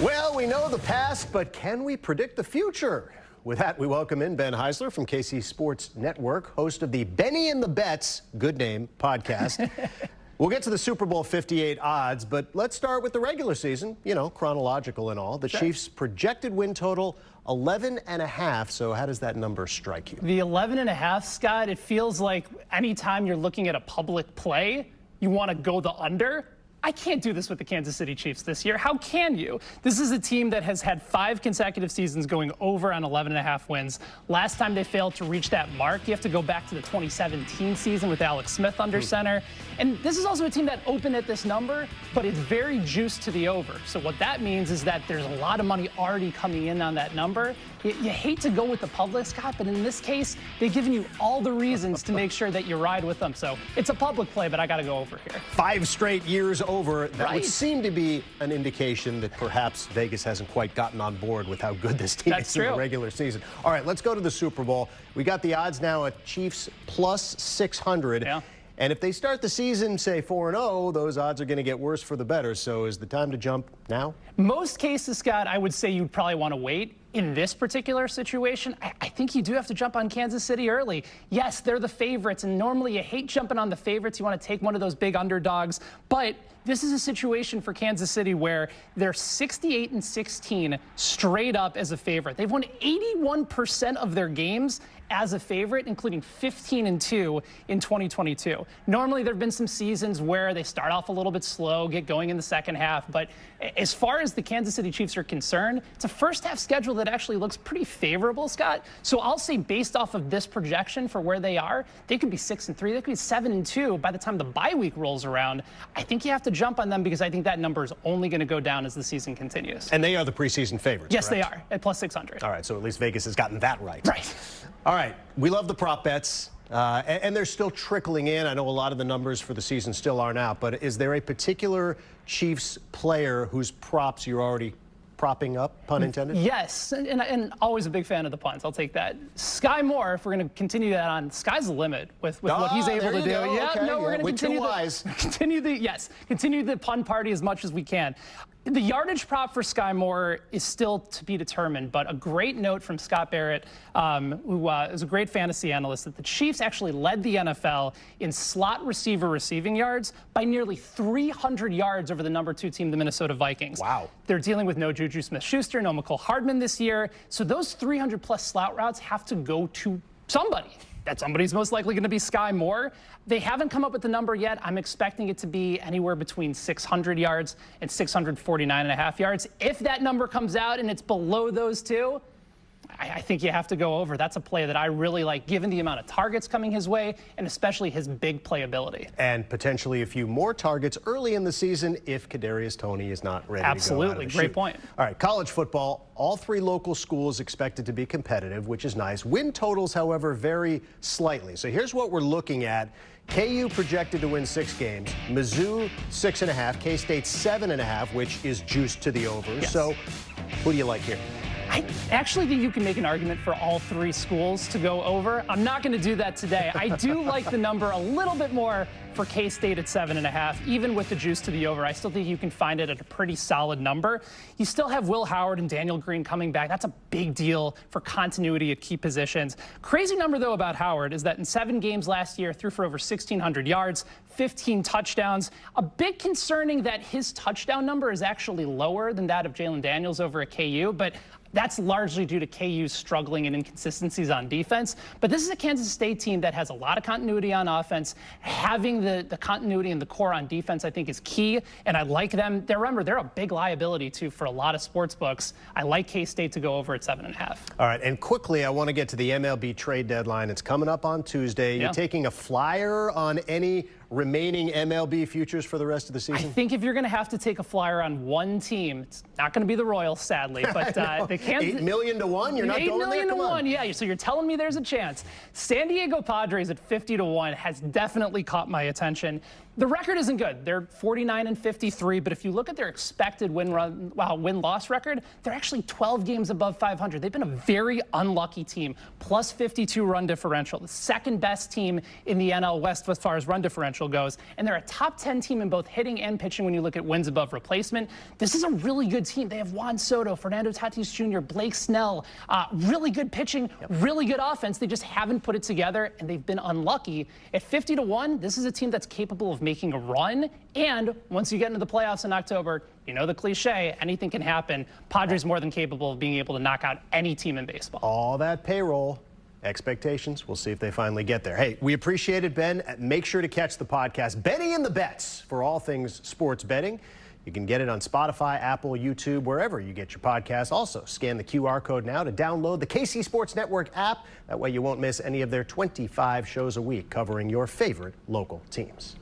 Well, we know the past, but can we predict the future? With that, we welcome in Ben Heisler from KC Sports Network, host of the Benny and the Bets, good name, podcast. We'll get to the Super Bowl 58 odds, but let's start with the regular season, you know, chronological and all. The Chiefs' projected win total, 11.5. So how does that number strike you? The 11.5, Scott, it feels like anytime you're looking at a public play, you want to go the under. I can't do this with the Kansas City Chiefs this year. How can you? This is a team that has had 5 consecutive seasons going over on 11.5 wins. Last time they failed to reach that mark, you have to go back to the 2017 season with Alex Smith under center. And this is also a team that opened at this number, but it's very juiced to the over. So what that means is that there's a lot of money already coming in on that number. You hate to go with the public, Scott, but in this case, they've given you all the reasons to make sure that you ride with them. So it's a public play, but I got to go over here. 5 straight years over. That would seem to be an indication that perhaps Vegas hasn't quite gotten on board with how good this team is in the regular season. All right, let's go to the Super Bowl. We got the odds now at Chiefs plus 600. Yeah. And if they start the season, say, 4-0, those odds are going to get worse for the better. So is the time to jump now? Most cases, Scott, I would say you'd probably want to wait. In this particular situation, I think you do have to jump on Kansas City early. Yes, they're the favorites, and normally you hate jumping on the favorites. You want to take one of those big underdogs. But this is a situation for Kansas City where they're 68-16 straight up as a favorite. They've won 81% of their games as a favorite, including 15-2 in 2022. Normally, there have been some seasons where they start off a little bit slow, get going in the second half. But as far as the Kansas City Chiefs are concerned, it's a first-half schedule that actually looks pretty favorable, Scott. So I'll say based off of this projection for where they are, they could be 6-3, they could be 7-2 by the time the bye week rolls around. I think you have to jump on them because I think that number is only going to go down as the season continues. And they are the preseason favorites, Yes, correct? They are, at plus 600. All right, so at least Vegas has gotten that right. Right. All right, we love the prop bets, and they're still trickling in. I know a lot of the numbers for the season still aren't out, but is there a particular Chiefs player whose props you're already propping up, pun intended? Yes, and always a big fan of the puns. I'll take that. Sky Moore, if we're going to continue that on, sky's the limit with what he's able to do. Yeah, okay, no, we're going to continue the pun party as much as we can. The yardage prop for Sky Moore is still to be determined, but a great note from Scott Barrett, who is a great fantasy analyst, that the Chiefs actually led the NFL in slot receiver receiving yards by nearly 300 yards over the number 2 team, the Minnesota Vikings. Wow. They're dealing with no Juju Smith-Schuster, no McCole Hardman this year, so those 300-plus slot routes have to go to somebody. That somebody's most likely going to be Sky Moore. They haven't come up with the number yet. I'm expecting it to be anywhere between 600 yards and 649.5 yards. If that number comes out and it's below those two, I think you have to go over. That's a play that I really like, given the amount of targets coming his way and especially his big playability. And potentially a few more targets early in the season if Kadarius Toney is not ready Absolutely. to go. Great point. All right, college football, all 3 local schools expected to be competitive, which is nice. Win totals, however, vary slightly. So here's what we're looking at. KU projected to win 6 games. Mizzou 6.5. K-State 7.5, which is juiced to the over. Yes. So who do you like here? I actually think you can make an argument for all 3 schools to go over. I'm not going to do that today. I do like the number a little bit more for K-State at 7.5. Even with the juice to the over, I still think you can find it at a pretty solid number. You still have Will Howard and Daniel Green coming back. That's a big deal for continuity at key positions. Crazy number, though, about Howard is that in 7 games last year, threw for over 1,600 yards, 15 touchdowns. A bit concerning that his touchdown number is actually lower than that of Jalen Daniels over at KU, but that's largely due to KU's struggling and inconsistencies on defense. But this is a Kansas State team that has a lot of continuity on offense. Having the continuity and the core on defense, I think, is key. And I like them. Remember, they're a big liability, too, for a lot of sports books. I like K-State to go over at 7.5. All right. And quickly, I want to get to the MLB Trade Deadline. It's coming up on Tuesday. Yeah. You taking a flyer on any remaining MLB futures for the rest of the season? I think if you're going to have to take a flyer on one team, it's not going to be the Royals, sadly. But the Kansas, 8 million to 1? You're not going there? 8 million to 1, yeah. So you're telling me there's a chance. San Diego Padres at 50 to 1 has definitely caught my attention. The record isn't good. They're 49-53, but if you look at their expected win-loss record, they're actually 12 games above 500. They've been a very unlucky team, plus 52 run differential, the second best team in the NL West as far as run differential goes, and they're a top 10 team in both hitting and pitching when you look at wins above replacement. This is a really good team. They have Juan Soto, Fernando Tatis Jr., Blake Snell, really good pitching, really good offense. They just haven't put it together, and they've been unlucky. At 50-1, this is a team that's capable of making a run, and once you get into the playoffs in October, you know the cliche, anything can happen. Padres more than capable of being able to knock out any team in baseball. All that payroll, expectations, we'll see if they finally get there. Hey, we appreciate it, Ben. Make sure to catch the podcast, Benny and the Bets, for all things sports betting. You can get it on Spotify, Apple, YouTube, wherever you get your podcasts. Also, scan the QR code now to download the KC Sports Network app. That way you won't miss any of their 25 shows a week covering your favorite local teams.